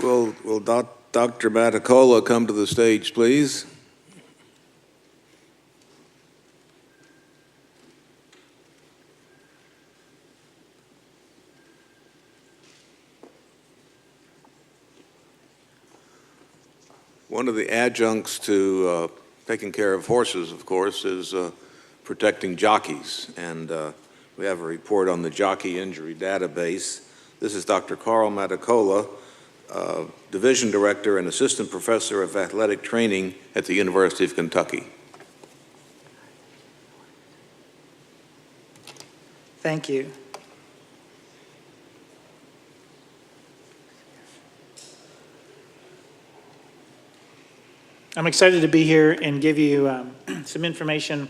Will Dr. Mattacola come to the stage, please? One of the adjuncts to taking care of horses, of course, is protecting jockeys. And we have a report on the Jockey Injury Database. This is Dr. Carl Mattacola, Division Director and Assistant Professor of Athletic Training at the University of Kentucky. Thank you. I'm excited to be here and give you some information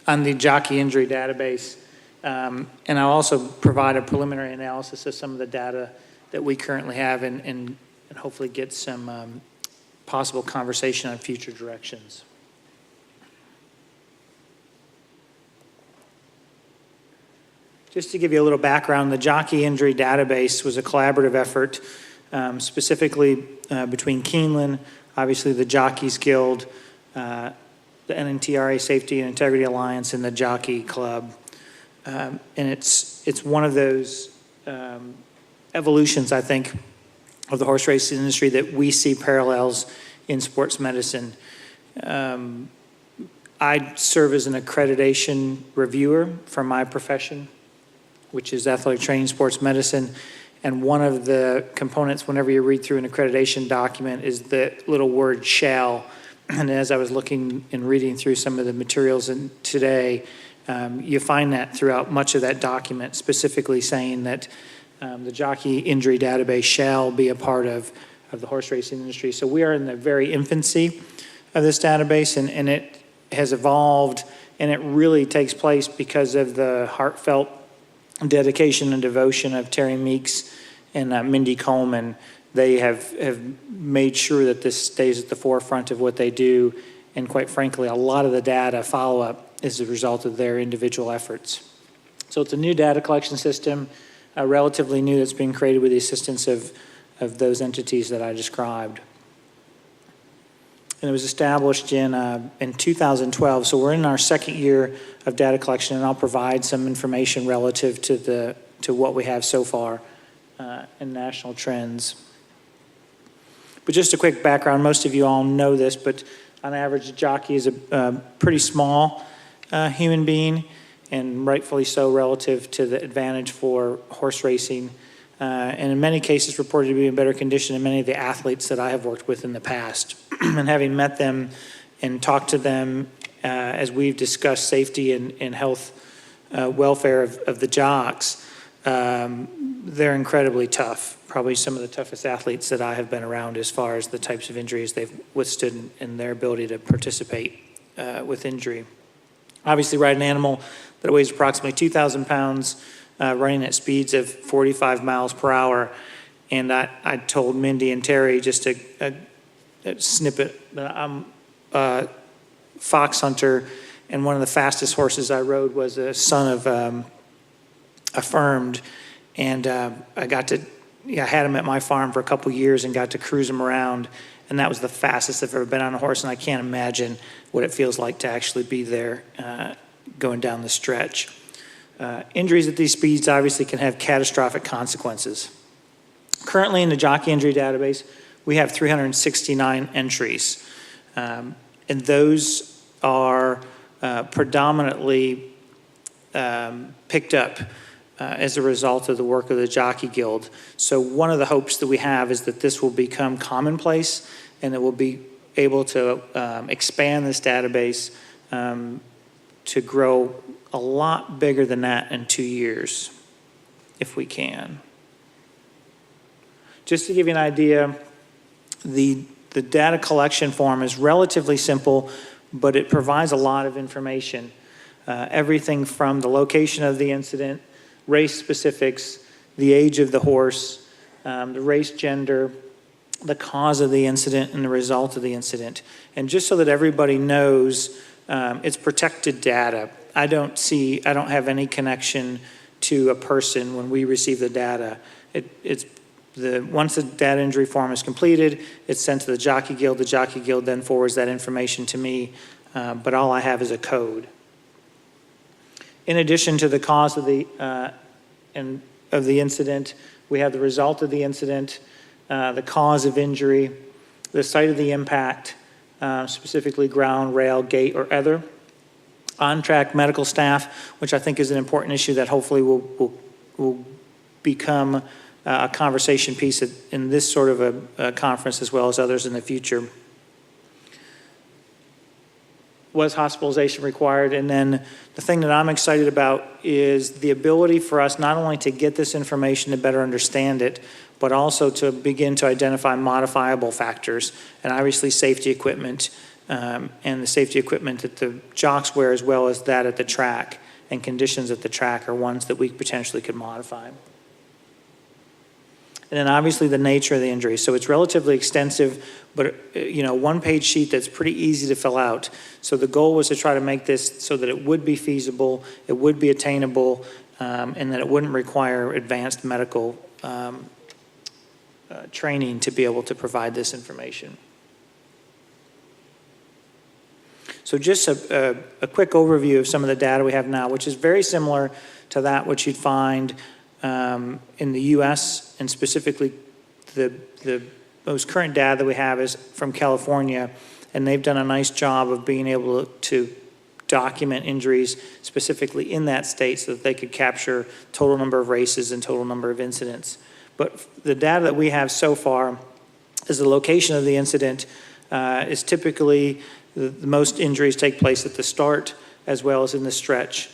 on the Jockey Injury Database. And I'll also provide a preliminary analysis of some of the data that we currently have and hopefully get some possible conversation on future directions. Just to give you a little background, the Jockey Injury Database was a collaborative effort specifically between Keeneland, obviously the Jockeys Guild, the NNTRA Safety and Integrity Alliance, and the Jockey Club. And it's one of those evolutions, I think, of the horse racing industry that we see parallels in sports medicine. I serve as an accreditation reviewer for my profession, which is athletic training sports medicine. And one of the components whenever you read through an accreditation document is the little word shall. And as I was looking and reading through some of the materials today, you find that throughout much of that document, specifically saying that the Jockey Injury Database shall be a part of the horse racing industry. So we are in the very infancy of this database, and it has evolved, and it really takes place because of the heartfelt dedication and devotion of Terry Meeks and Mindy Coleman. They have made sure that this stays at the forefront of what they do, and quite frankly, a lot of the data follow-up is a result of their individual efforts. So it's a new data collection system, relatively new, that's being created with the assistance of those entities that I described. And it was established in 2012, so we're in our second year of data collection, and I'll provide some information relative to what we have so far in national trends. But just a quick background, most of you all know this, but on average, a jockey is a pretty small human being, and rightfully so relative to the advantage for horse racing, and in many cases reported to be in better condition than many of the athletes that I have worked with in the past. And having met them and talked to them as we've discussed safety and health welfare of the jocks, they're incredibly tough, probably some of the toughest athletes that I have been around as far as the types of injuries they've withstood and their ability to participate with injury. Obviously, ride an animal that weighs approximately 2,000 pounds, running at speeds of 45 miles per hour. And I told Mindy and Terry just a snippet that I'm a fox hunter, and one of the fastest horses I rode was a son of Affirmed. And I had him at my farm for a couple years and got to cruise him around. And that was the fastest I've ever been on a horse, and I can't imagine what it feels like to actually be there going down the stretch. Injuries at these speeds obviously can have catastrophic consequences. Currently in the Jockey Injury Database, we have 369 entries, and those are predominantly picked up as a result of the work of the Jockey Guild. So one of the hopes that we have is that this will become commonplace, and that we'll be able to expand this database to grow a lot bigger than that in 2 years, if we can. Just to give you an idea, the data collection form is relatively simple, but it provides a lot of information. Everything from the location of the incident, race specifics, the age of the horse, the race gender, the cause of the incident, and the result of the incident. And just so that everybody knows, it's protected data. I don't have any connection to a person when we receive the data. It's once the data injury form is completed, it's sent to the Jockey Guild. The Jockey Guild then forwards that information to me, but all I have is a code. In addition to the cause of the incident, we have the result of the incident, the cause of injury, the site of the impact, specifically ground, rail, gate, or other, on-track medical staff, which I think is an important issue that hopefully will become a conversation piece in this sort of a conference as well as others in the future. Was hospitalization required? And then the thing that I'm excited about is the ability for us not only to get this information to better understand it, but also to begin to identify modifiable factors, and obviously safety equipment, and the safety equipment that the jocks wear as well as that at the track, and conditions at the track are ones that we potentially could modify. And then obviously the nature of the injury. So it's relatively extensive, but one-page sheet that's pretty easy to fill out. So the goal was to try to make this so that it would be feasible, it would be attainable, and that it wouldn't require advanced medical training to be able to provide this information. So just a quick overview of some of the data we have now, which is very similar to that which you'd find in the U.S., and specifically the most current data that we have is from California, and they've done a nice job of being able to document injuries specifically in that state so that they could capture total number of races and total number of incidents. But the data that we have so far is the location of the incident is typically the most injuries take place at the start as well as in the stretch,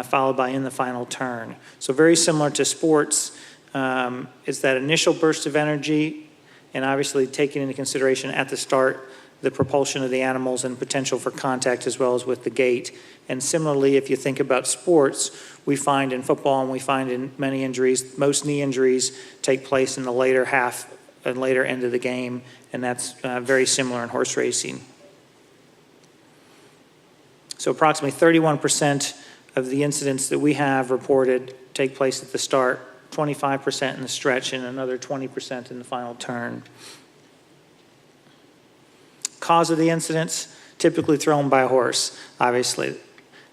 followed by in the final turn. So very similar to sports, it's that initial burst of energy, and obviously taking into consideration at the start the propulsion of the animals and potential for contact as well as with the gait. And similarly, if you think about sports, we find in football and we find in many injuries, most knee injuries take place in the later half and later end of the game, and that's very similar in horse racing. So approximately 31% of the incidents that we have reported take place at the start, 25% in the stretch, and another 20% in the final turn. Cause of the incidents, typically thrown by a horse, obviously,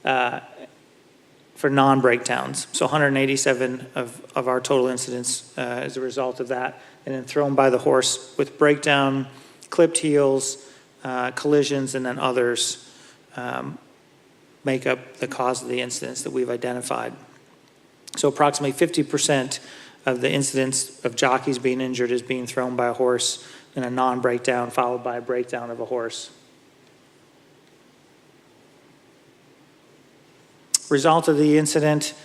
for non-breakdowns. So 187 of our total incidents as a result of that, and then thrown by the horse with breakdown, clipped heels, collisions, and then others make up the cause of the incidents that we've identified. So approximately 50% of the incidents of jockeys being injured is being thrown by a horse in a non-breakdown followed by a breakdown of a horse. Result of the incident,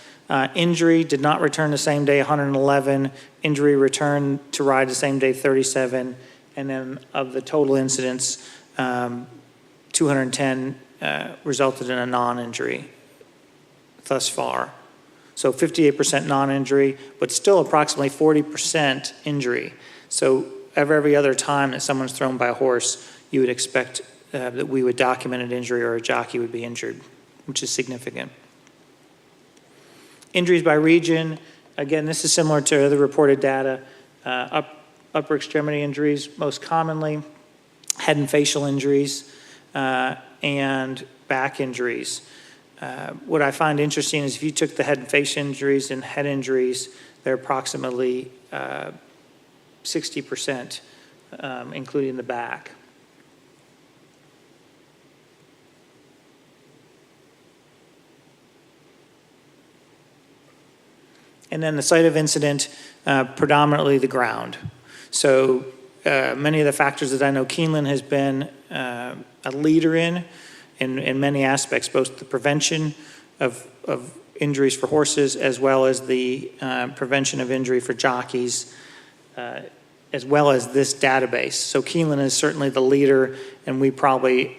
injury did not return the same day, 111. Injury returned to ride the same day, 37. And then of the total incidents, 210 resulted in a non-injury thus far. So 58% non-injury, but still approximately 40% injury. So every other time that someone's thrown by a horse, you would expect that we would document an injury or a jockey would be injured, which is significant. Injuries by region, again, this is similar to other reported data. Upper extremity injuries, most commonly, head and facial injuries, and back injuries. What I find interesting is if you took the head and face injuries and head injuries, they're approximately 60%, including the back. And then the site of incident, predominantly the ground. So many of the factors that I know Keeneland has been a leader in many aspects, both the prevention of injuries for horses as well as the prevention of injury for jockeys, as well as this database. So Keeneland is certainly the leader, and we probably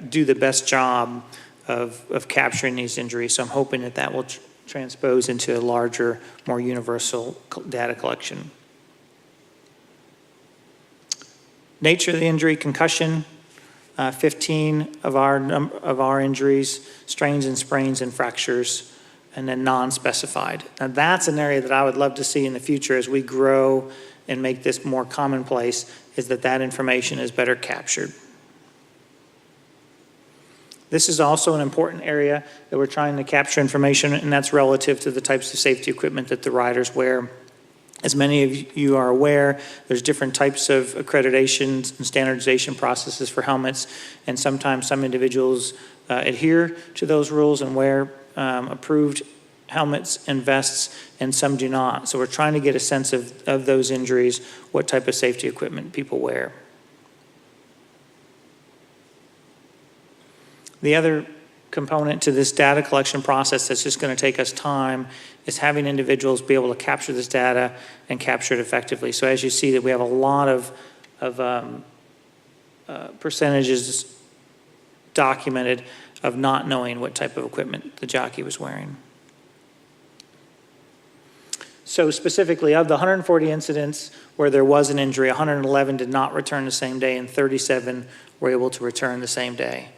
do the best job of capturing these injuries. So I'm hoping that that will transpose into a larger, more universal data collection. Nature of the injury, concussion, 15 of our injuries, strains and sprains and fractures, and then non-specified. Now that's an area that I would love to see in the future as we grow and make this more commonplace, is that that information is better captured. This is also an important area that we're trying to capture information, and that's relative to the types of safety equipment that the riders wear. As many of you are aware, there's different types of accreditations and standardization processes for helmets, and sometimes some individuals adhere to those rules and wear approved helmets and vests, and some do not. So we're trying to get a sense of those injuries, what type of safety equipment people wear. The other component to this data collection process that's just going to take us time is having individuals be able to capture this data and capture it effectively. So as you see that we have a lot of percentages documented of not knowing what type of equipment the jockey was wearing. So specifically, of the 140 incidents where there was an injury, 111 did not return the same day and 37 were able to return the same day.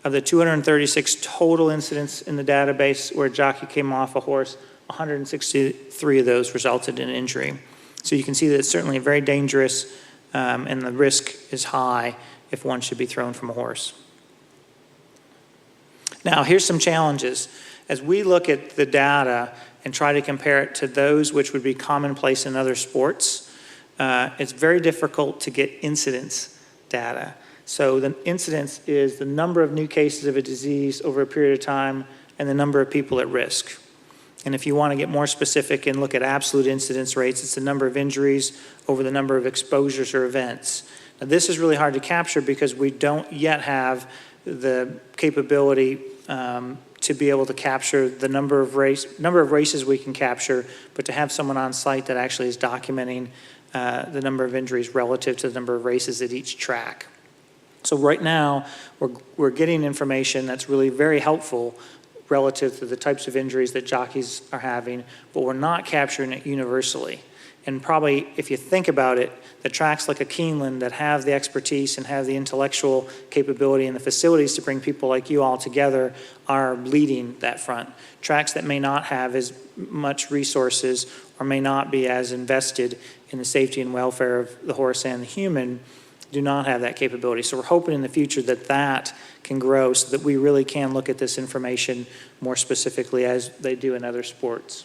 Of the 236 total incidents in the database where a jockey came off a horse, 163 of those resulted in injury. So you can see that it's certainly very dangerous, and the risk is high if one should be thrown from a horse. Now, here's some challenges. As we look at the data and try to compare it to those which would be commonplace in other sports, it's very difficult to get incidence data. So the incidence is the number of new cases of a disease over a period of time and the number of people at risk. And if you want to get more specific and look at absolute incidence rates, it's the number of injuries over the number of exposures or events. Now, this is really hard to capture because we don't yet have the capability to be able to capture the number of races we can capture, but to have someone on site that actually is documenting the number of injuries relative to the number of races at each track. So right now, we're getting information that's really very helpful relative to the types of injuries that jockeys are having, but we're not capturing it universally. And probably, if you think about it, the tracks like a Keeneland that have the expertise and have the intellectual capability and the facilities to bring people like you all together are leading that front. Tracks that may not have as much resources or may not be as invested in the safety and welfare of the horse and the human do not have that capability. So we're hoping in the future that that can grow so that we really can look at this information more specifically as they do in other sports.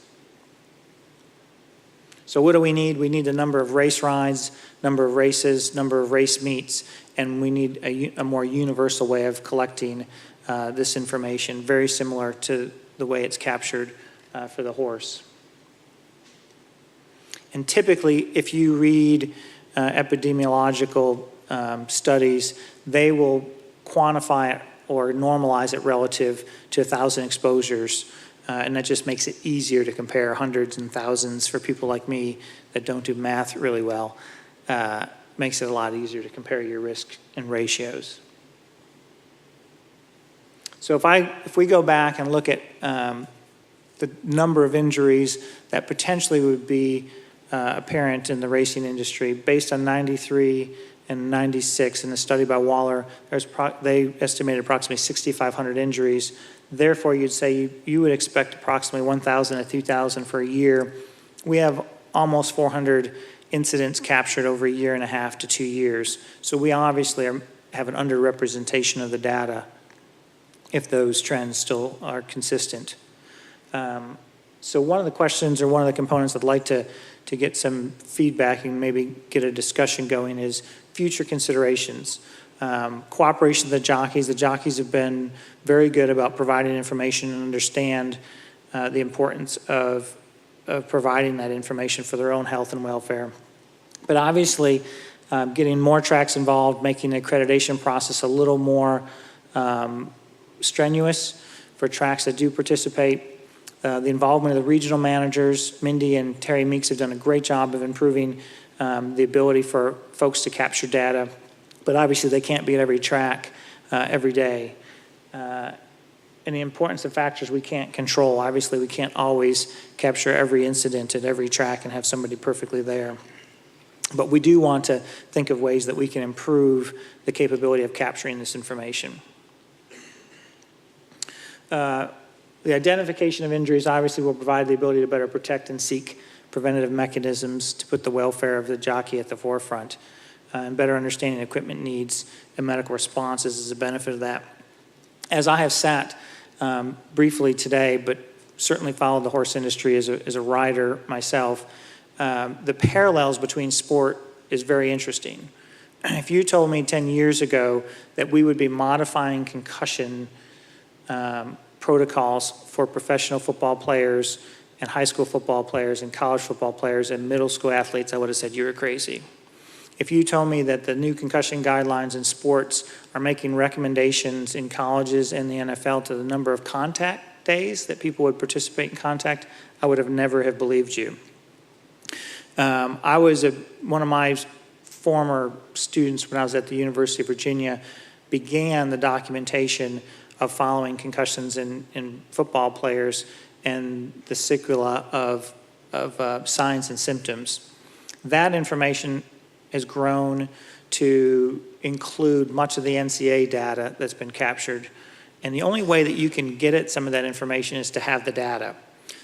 So what do we need? We need the number of race rides, number of races, number of race meets, and we need a more universal way of collecting this information, very similar to the way it's captured for the horse. And typically, if you read epidemiological studies, they will quantify it or normalize it relative to 1,000 exposures, and that just makes it easier to compare hundreds and thousands for people like me that don't do math really well. Makes it a lot easier to compare your risk and ratios. So if we go back and look at the number of injuries that potentially would be apparent in the racing industry, based on 93 and 96 in the study by Waller, they estimated approximately 6,500 injuries. Therefore, you'd say you would expect approximately 1,000 to 2,000 for a year. We have almost 400 incidents captured over a year and a half to 2 years. So we obviously have an underrepresentation of the data if those trends still are consistent. So one of the questions or one of the components I'd like to get some feedback and maybe get a discussion going is future considerations. Cooperation of the jockeys. The jockeys have been very good about providing information and understand the importance of providing that information for their own health and welfare. But obviously, getting more tracks involved, making the accreditation process a little more strenuous for tracks that do participate. The involvement of the regional managers, Mindy and Terry Meeks, have done a great job of improving the ability for folks to capture data, but obviously they can't be at every track every day. And the importance of factors we can't control. Obviously, we can't always capture every incident at every track and have somebody perfectly there. But we do want to think of ways that we can improve the capability of capturing this information. The identification of injuries obviously will provide the ability to better protect and seek preventative mechanisms to put the welfare of the jockey at the forefront. And better understanding equipment needs and medical responses is a benefit of that. As I have sat briefly today, but certainly followed the horse industry as a rider myself, the parallels between sport is very interesting. If you told me 10 years ago that we would be modifying concussion protocols for professional football players and high school football players and college football players and middle school athletes, I would have said you were crazy. If you told me that the new concussion guidelines in sports are making recommendations in colleges and the NFL to the number of contact days that people would participate in contact, I would have never have believed you. One of my former students when I was at the University of Virginia began the documentation of following concussions in football players and the sequela of signs and symptoms. That information has grown to include much of the NCAA data that's been captured. And the only way that you can get at some of that information is to have the data.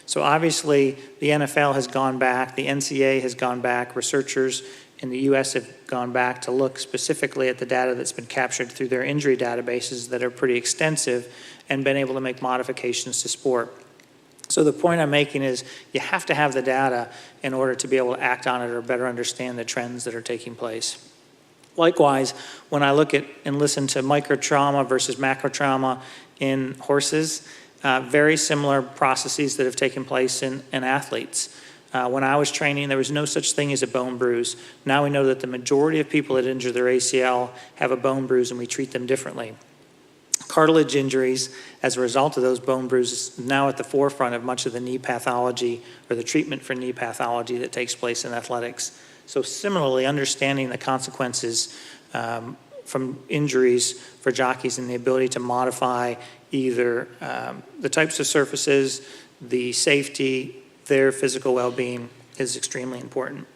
So obviously the NFL has gone back, the NCAA has gone back, researchers in the US have gone back to look specifically at the data that's been captured through their injury databases that are pretty extensive and been able to make modifications to sport. So the point I'm making is you have to have the data in order to be able to act on it or better understand the trends that are taking place. Likewise, when I look at and listen to microtrauma versus macrotrauma in horses, very similar processes that have taken place in athletes. When I was training, there was no such thing as a bone bruise. Now we know that the majority of people that injure their ACL have a bone bruise and we treat them differently. Cartilage injuries as a result of those bone bruises now at the forefront of much of the knee pathology or the treatment for knee pathology that takes place in athletics. So similarly, understanding the consequences from injuries for jockeys and the ability to modify either the types of surfaces, the safety, their physical well-being is extremely important.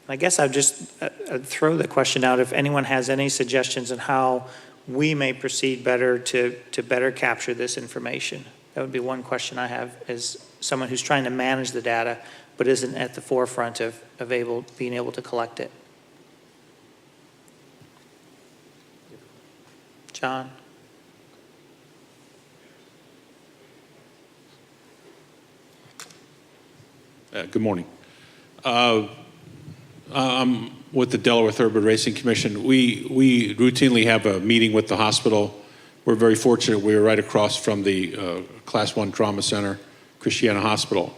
I guess I'd throw the question out if anyone has any suggestions on how we may proceed better to better capture this information. That would be one question I have as someone who's trying to manage the data but isn't at the forefront of being able to collect it. John? Good morning. I'm with the Delaware Thoroughbred Racing Commission. We routinely have a meeting with the hospital. We're very fortunate. We're right across from the Class 1 Trauma Center, Christiana Hospital.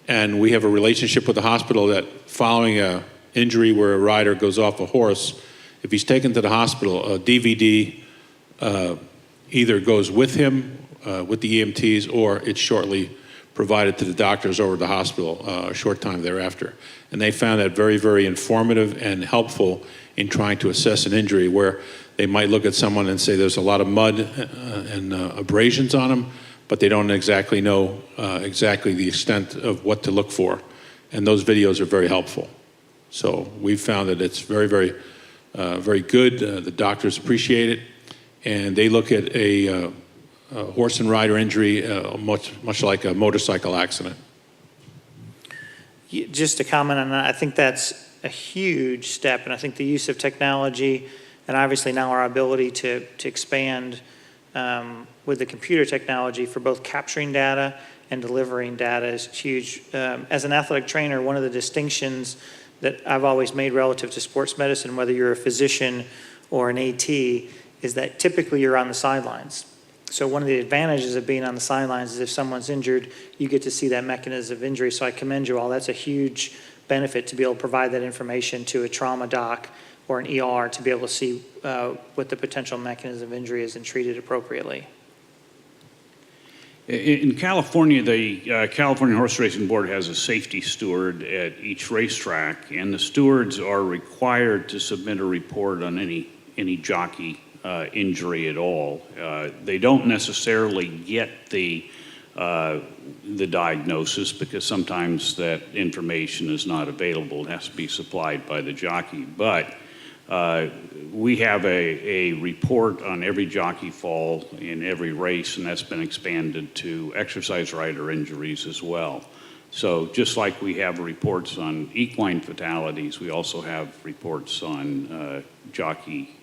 And we have a relationship with the hospital that following an injury where a rider goes off a horse, if he's taken to the hospital, a DVD either goes with him, with the EMTs, or it's shortly provided to the doctors over at the hospital a short time thereafter. And they found that very, very informative and helpful in trying to assess an injury where they might look at someone and say there's a lot of mud and abrasions on them, but they don't exactly know exactly the extent of what to look for. And those videos are very helpful. So we've found that it's very, very, very good. The doctors appreciate it. And they look at a horse and rider injury much like a motorcycle accident. Just to comment on that, I think that's a huge step, and I think the use of technology and obviously now our ability to expand with the computer technology for both capturing data and delivering data is huge. As an athletic trainer, one of the distinctions that I've always made relative to sports medicine, whether you're a physician or an AT, is that typically you're on the sidelines. So one of the advantages of being on the sidelines is if someone's injured, you get to see that mechanism of injury. So I commend you all. That's a huge benefit to be able to provide that information to a trauma doc or an ER to be able to see what the potential mechanism of injury is and treat it appropriately. In California, the California Horse Racing Board has a safety steward at each racetrack, and the stewards are required to submit a report on any jockey injury at all. They don't necessarily get the the diagnosis, because sometimes that information is not available. It has to be supplied by the jockey. But we have a report on every jockey fall in every race, and that's been expanded to exercise rider injuries as well. So just like we have reports on equine fatalities, we also have reports on jockey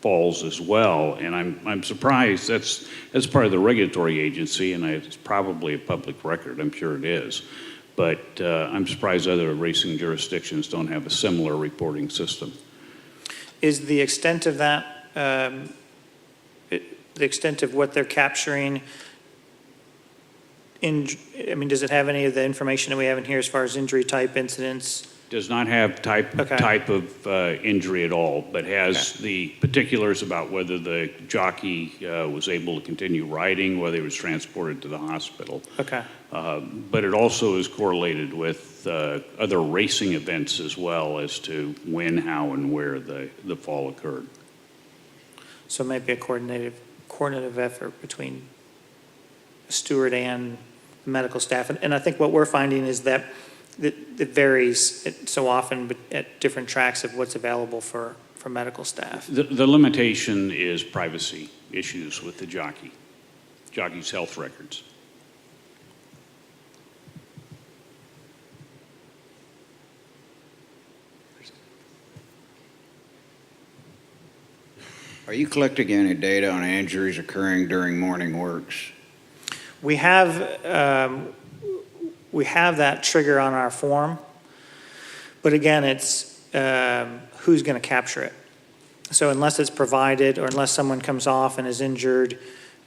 falls as well. And I'm surprised that's part of the regulatory agency, and it's probably a public record. I'm sure it is. But I'm surprised other racing jurisdictions don't have a similar reporting system. Is the extent of that, the extent of what they're capturing, does it have any of the information that we have in here as far as injury type, incidents? Does not have type of injury at all, but has the particulars about whether the jockey was able to continue riding, whether he was transported to the hospital. Okay. But it also is correlated with other racing events as well as to when, how, and where the fall occurred. So maybe a coordinative effort between the steward and the medical staff. And I think what we're finding is that it varies so often at different tracks of what's available for medical staff. The limitation is privacy issues with the jockey's health records. Are you collecting any data on injuries occurring during morning works? We have that trigger on our form, but again, it's who's going to capture it. So unless it's provided, or unless someone comes off and is injured,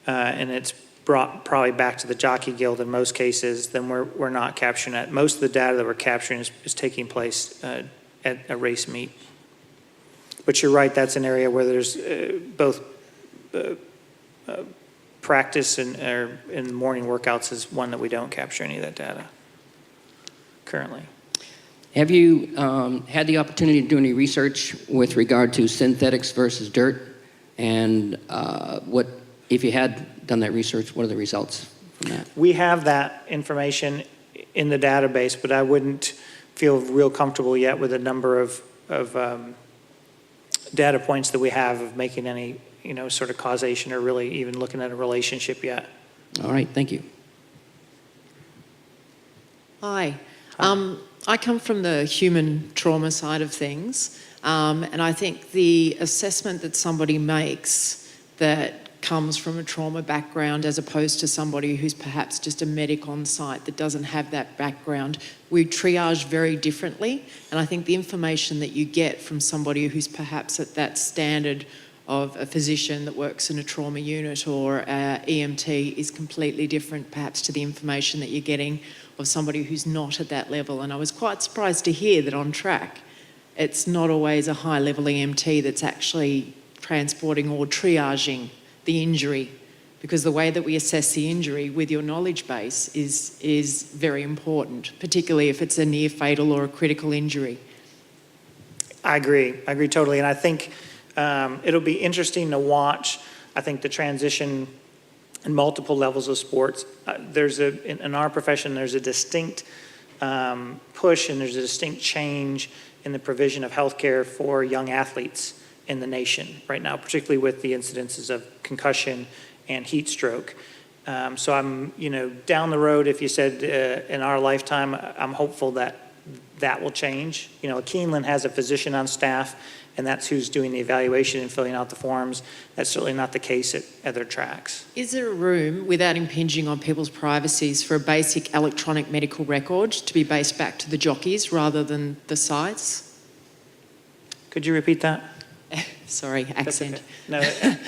and it's brought probably back to the Jockey Guild in most cases, then we're not capturing that. Most of the data that we're capturing is taking place at a race meet. But you're right, that's an area where there's both practice and morning workouts is one that we don't capture any of that data currently. Have you had the opportunity to do any research with regard to synthetics versus dirt? And what, if you had done that research, what are the results from that? We have that information in the database, but I wouldn't feel real comfortable yet with the number of data points that we have of making any, sort of causation or really even looking at a relationship yet. All right, thank you. Hi. I come from the human trauma side of things, and I think the assessment that somebody makes that comes from a trauma background as opposed to somebody who's perhaps just a medic on site that doesn't have that background, we triage very differently. And I think the information that you get from somebody who's perhaps at that standard of a physician that works in a trauma unit or EMT is completely different perhaps to the information that you're getting of somebody who's not at that level. And I was quite surprised to hear that on track, it's not always a high-level EMT that's actually transporting or triaging the injury, because the way that we assess the injury with your knowledge base is very important, particularly if it's a near fatal or a critical injury. I agree totally. And I think it'll be interesting to watch, I think, the transition in multiple levels of sports. In our profession, there's a distinct push and there's a distinct change in the provision of healthcare for young athletes in the nation right now, particularly with the incidences of concussion and heat stroke. So I'm, down the road, if you said in our lifetime, I'm hopeful that will change. Keeneland has a physician on staff, and that's who's doing the evaluation and filling out the forms. That's certainly not the case at other tracks. Is there a room, without impinging on people's privacies, for a basic electronic medical record to be based back to the jockeys rather than the sites? Could you repeat that? Sorry, accent. Okay.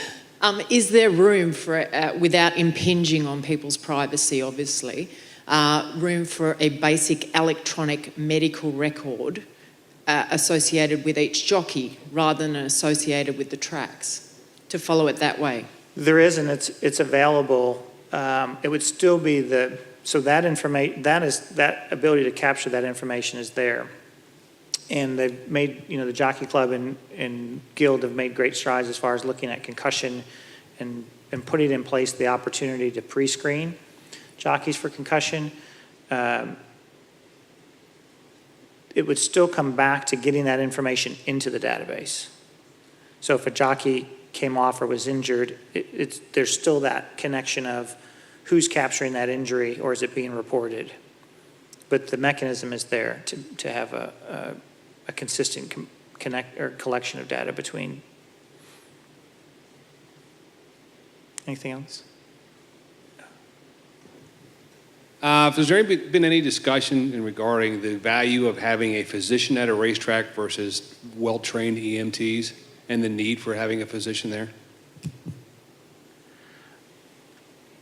No. Is there room for, without impinging on people's privacy, obviously, room for a basic electronic medical record associated with each jockey rather than associated with the tracks, to follow it that way? There is, and it's available. It would still be that information, that ability to capture that information is there. And they've made, the Jockey Club and Guild have made great strides as far as looking at concussion and and putting in place the opportunity to pre-screen jockeys for concussion, it would still come back to getting that information into the database. So if a jockey came off or was injured, there's still that connection of who's capturing that injury or is it being reported. But the mechanism is there to have a consistent collection of data between. Anything else? Has there been any discussion in regarding the value of having a physician at a racetrack versus well-trained EMTs and the need for having a physician there?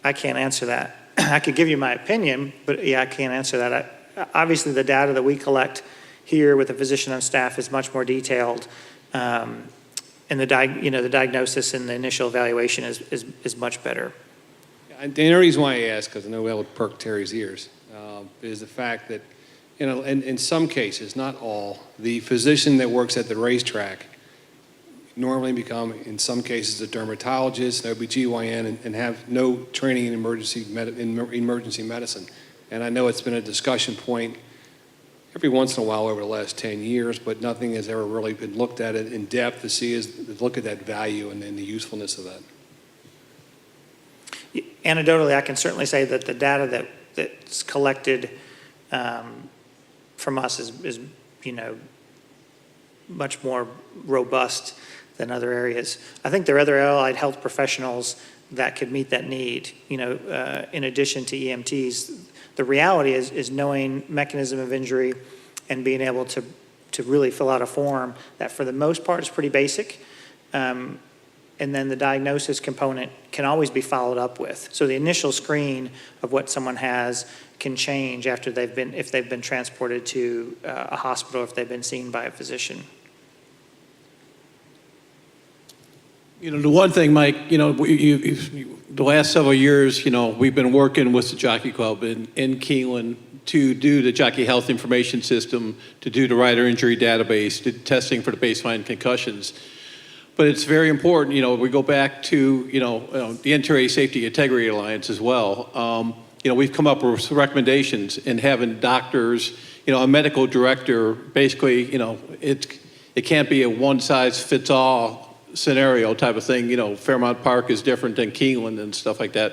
I can't answer that. I could give you my opinion, but yeah, I can't answer that. Obviously, the data that we collect here with a physician on staff is much more detailed, and the diagnosis and the initial evaluation is much better. And the only reason why I ask, because I know that would perk Terry's ears, is the fact that, in some cases, not all, the physician that works at the racetrack normally become, in some cases, a dermatologist, an OBGYN, and have no training in emergency medicine. And I know it's been a discussion point every once in a while over the last 10 years, but nothing has ever really been looked at it in depth to look at that value and the usefulness of that. Anecdotally, I can certainly say that the data that's collected from us is much more robust than other areas. I think there are other allied health professionals that could meet that need. In addition to EMTs, the reality is knowing mechanism of injury and being able to really fill out a form that, for the most part, is pretty basic. And then the diagnosis component can always be followed up with. So the initial screen of what someone has can change after if they've been transported to a hospital, or if they've been seen by a physician. The one thing, Mike, the last several years, we've been working with the Jockey Club in Keeneland to do the Jockey Health Information System, to do the Rider Injury Database, to testing for the baseline concussions. But it's very important, we go back to, the NTRA Safety Integrity Alliance as well. We've come up with recommendations in having doctors, a medical director, basically, it can't be a one-size-fits-all scenario type of thing. Fairmount Park is different than Keeneland and stuff like that.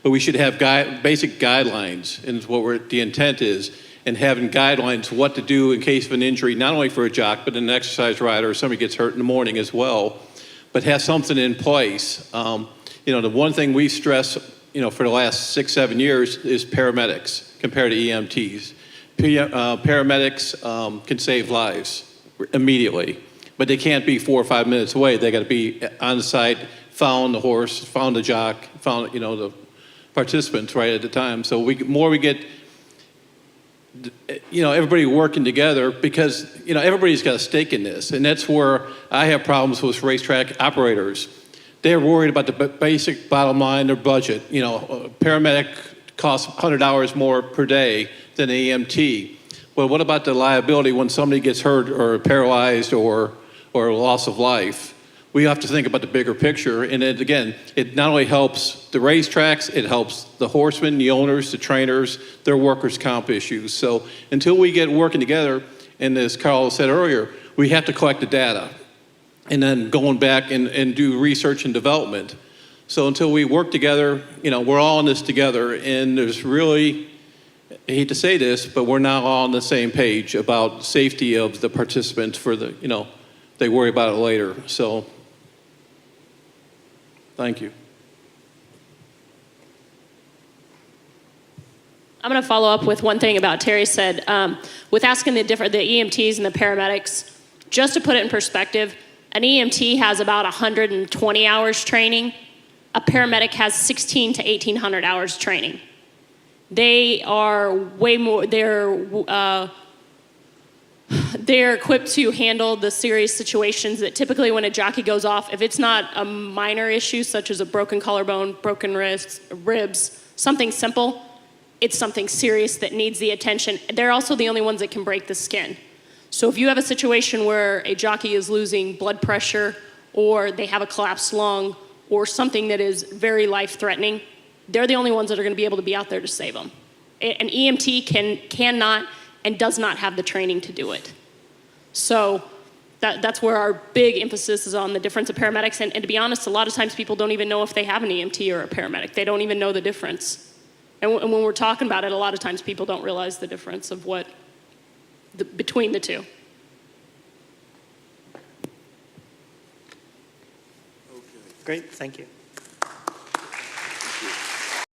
But we should have basic guidelines, and what the intent is, and having guidelines what to do in case of an injury, not only for a jock, but an exercise rider, or somebody gets hurt in the morning as well, but have something in place. The one thing we stress, for the last 6-7 years is paramedics compared to EMTs. Paramedics can save lives immediately, but they can't be 4 or 5 minutes away. They got to be on site, found the horse, found the jock, found the participants right at the time. So we get everybody working together, because everybody's got a stake in this, and that's where I have problems with racetrack operators. They're worried about the basic bottom line, their budget. A paramedic costs $100 more per day than an EMT. Well, what about the liability when somebody gets hurt or paralyzed or loss of life? We have to think about the bigger picture, and it not only helps the racetracks, it helps the horsemen, the owners, the trainers, their workers' comp issues. So until we get working together, and as Carl said earlier, we have to collect the data, and then going back and do research and development. So until we work together, we're all in this together, and there's really, I hate to say this, but we're not all on the same page about safety of the participants for they worry about it later. So thank you. I'm going to follow up with one thing about Terry said. With asking the EMTs and the paramedics, just to put it in perspective, an EMT has about 120 hours training. A paramedic has 1,600 to 1,800 hours training. They are way more, they're equipped to handle the serious situations that typically when a jockey goes off, if it's not a minor issue such as a broken collarbone, broken wrists, ribs, something simple, it's something serious that needs the attention. They're also the only ones that can break the skin. So if you have a situation where a jockey is losing blood pressure, or they have a collapsed lung, or something that is very life-threatening, they're the only ones that are going to be able to be out there to save them. An EMT cannot and does not have the training to do it. So that's where our big emphasis is on the difference of paramedics. And to be honest, a lot of times people don't even know if they have an EMT or a paramedic. They don't even know the difference. And when we're talking about it, a lot of times people don't realize the difference of between the two. Great, thank you.